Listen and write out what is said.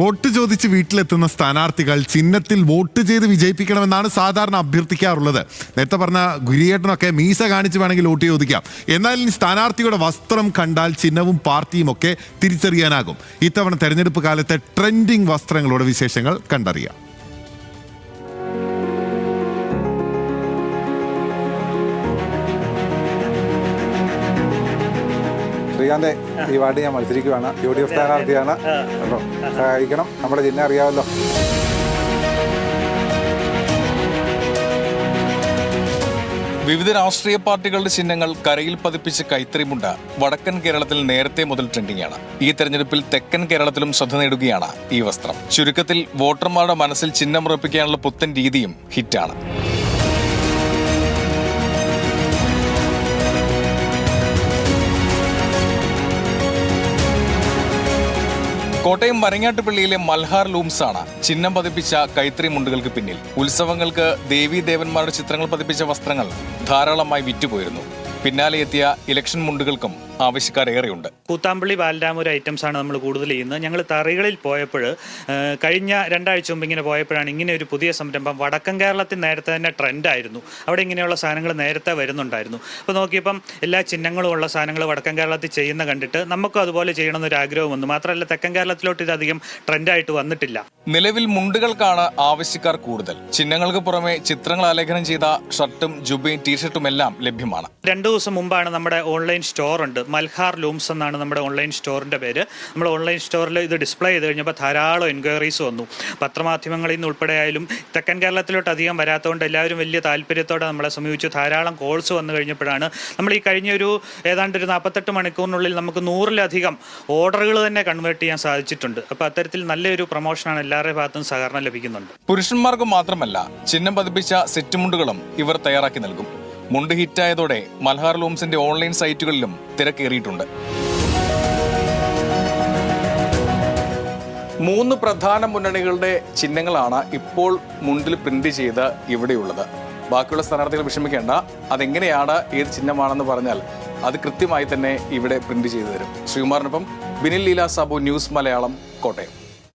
Vote ചോദിച്ച് വീട്ടിലെത്തുന്ന സ്ഥാനാർത്ഥികൾ ചിഹ്നത്തിൽ വോട്ട് ചെയ്ത് വിജയിപ്പിക്കണമെന്നാണ് സാധാരണ അഭ്യർത്ഥിക്കാറുള്ളത്. നേരത്തെ പറഞ്ഞ ഗുരിയേട്ടനൊക്കെ മീസ കാണിച്ച് വേണമെങ്കിൽ വോട്ട് ചോദിക്കാം. എന്നാൽ ഇനി സ്ഥാനാർത്ഥിയുടെ വസ്ത്രം കണ്ടാൽ ചിഹ്നവും പാർട്ടിയും ഒക്കെ തിരിച്ചറിയാനാകും. ഇത്തവണ തെരഞ്ഞെടുപ്പ് കാലത്തെ ട്രെൻഡിങ് വസ്ത്രങ്ങളുടെ വിശേഷങ്ങൾ കണ്ടറിയാം. ശ്രീകാന്തെ, ഈ വാർഡ് ഞാൻ മത്സരിക്കുകയാണ്. UDF സ്ഥാനാർത്ഥിയാണ്. സഹായിക്കണം. നമ്മുടെ ചിഹ്നം അറിയാമല്ലോ. വിവിധ രാഷ്ട്രീയ പാർട്ടികളുടെ ചിഹ്നങ്ങൾ കരയിൽ പതിപ്പിച്ച് കൈത്തറിമുണ്ട വടക്കൻ കേരളത്തിൽ നേരത്തെ മുതൽ ട്രെൻഡിംഗ് ആണ്. ഈ തെരഞ്ഞെടുപ്പിൽ തെക്കൻ കേരളത്തിലും ശ്രദ്ധ നേടുകയാണ് ഈ വസ്ത്രം. ചുരുക്കത്തിൽ വോട്ടർമാരുടെ മനസ്സിൽ ചിഹ്നമുറപ്പിക്കാനുള്ള പുത്തൻ രീതിയും ഹിറ്റാണ്. കോട്ടയം വരങ്ങാട്ടുപള്ളിയിലെ മൽഹാർ ലൂംസ് ആണ് ചിഹ്നം പതിപ്പിച്ച കൈത്തറി മുണ്ടുകൾക്ക് പിന്നിൽ. ഉത്സവങ്ങൾക്ക് ദേവീദേവന്മാരുടെ ചിത്രങ്ങൾ പതിപ്പിച്ച വസ്ത്രങ്ങൾ ധാരാളമായി വിറ്റുപോയിരുന്നു. പിന്നാലെ എത്തിയ ഇലക്ഷൻ മുണ്ടുകൾക്കും ആവശ്യക്കാരേറെയുണ്ട്. കൂത്താമ്പള്ളി ബാലരാമൂർ ഐറ്റംസ് ആണ് നമ്മൾ കൂടുതൽ ചെയ്യുന്നത്. ഞങ്ങൾ തറികളിൽ പോയപ്പോൾ കഴിഞ്ഞ 2 ആഴ്ച മുമ്പ് ഇങ്ങനെ പോയപ്പോഴാണ് ഇങ്ങനെ ഒരു പുതിയ സംരംഭം. വടക്കൻ കേരളത്തിൽ നേരത്തെ തന്നെ ട്രെൻഡായിരുന്നു. അവിടെ ഇങ്ങനെയുള്ള സാധനങ്ങൾ നേരത്തെ വരുന്നുണ്ടായിരുന്നു. അപ്പോൾ നോക്കിയപ്പം എല്ലാ ചിഹ്നങ്ങളും ഉള്ള സാധനങ്ങൾ വടക്കൻ കേരളത്തിൽ ചെയ്യുന്ന കണ്ടിട്ട് നമുക്കും അതുപോലെ ചെയ്യണമെന്നൊരു ആഗ്രഹം വന്നു. മാത്രമല്ല തെക്കൻ കേരളത്തിലോട്ട് ഇതധികം ട്രെൻഡായിട്ട് വന്നിട്ടില്ല. നിലവിൽ മുണ്ടുകൾക്കാണ് ആവശ്യക്കാർ കൂടുതൽ. ചിഹ്നങ്ങൾക്ക് പുറമെ ചിത്രങ്ങൾ ആലേഖനം ചെയ്ത ഷർട്ടും ജുബയും ടീഷർട്ടും എല്ലാം ലഭ്യമാണ്. 2 ദിവസം മുമ്പാണ് നമ്മുടെ ഓൺലൈൻ സ്റ്റോർ ഉണ്ട്. മൽഹാർ ലൂംസ് എന്നാണ് നമ്മുടെ ഓൺലൈൻ സ്റ്റോറിൻ്റെ പേര്. നമ്മൾ ഓൺലൈൻ സ്റ്റോറിൽ ഇത് ഡിസ്പ്ലേ ചെയ്ത് കഴിഞ്ഞപ്പോൾ ധാരാളം എൻക്വയറീസ് വന്നു. പത്രമാധ്യമങ്ങളിൽ നിന്ന് ഉൾപ്പെടെ ആയാലും തെക്കൻ കേരളത്തിലോട്ട് അധികം വരാത്തതുകൊണ്ട് എല്ലാവരും വലിയ താല്പര്യത്തോടെ നമ്മളെ സമീപിച്ചു. ധാരാളം കോൾസ് വന്നു കഴിഞ്ഞപ്പോഴാണ് നമ്മൾ ഈ കഴിഞ്ഞൊരു ഏതാണ്ട് ഒരു 48 മണിക്കൂറിനുള്ളിൽ നമുക്ക് 100-ലധികം ഓർഡറുകൾ തന്നെ കൺവേർട്ട് ചെയ്യാൻ സാധിച്ചിട്ടുണ്ട്. അപ്പോൾ അത്തരത്തിൽ നല്ലൊരു പ്രൊമോഷനാണ്. എല്ലാവരുടെ ഭാഗത്തും സഹകരണം ലഭിക്കുന്നുണ്ട്. പുരുഷന്മാർക്ക് മാത്രമല്ല, ചിഹ്നം പതിപ്പിച്ച സെറ്റ് മുണ്ടുകളും ഇവർ തയ്യാറാക്കി നൽകും. മുണ്ട് ഹിറ്റായതോടെ മൽഹാർ ലൂംസിന്റെ ഓൺലൈൻ സൈറ്റുകളിലും തിരക്കേറിയിട്ടുണ്ട്. 3 പ്രധാന മുന്നണികളുടെ ചിഹ്നങ്ങളാണ് ഇപ്പോൾ മുണ്ടിൽ പ്രിന്റ് ചെയ്ത് ഇവിടെയുള്ളത്. ബാക്കിയുള്ള സ്ഥാനാർത്ഥികൾ വിഷമിക്കേണ്ട. അതെങ്ങനെയാണ്, ഏത് ചിഹ്നമാണെന്ന് പറഞ്ഞാൽ അത് കൃത്യമായി തന്നെ ഇവിടെ പ്രിന്റ് ചെയ്തു തരും. ശ്രീകുമാറിനൊപ്പം ബിനിൽ ലീല സാബു, ന്യൂസ് മലയാളം, കോട്ടയം.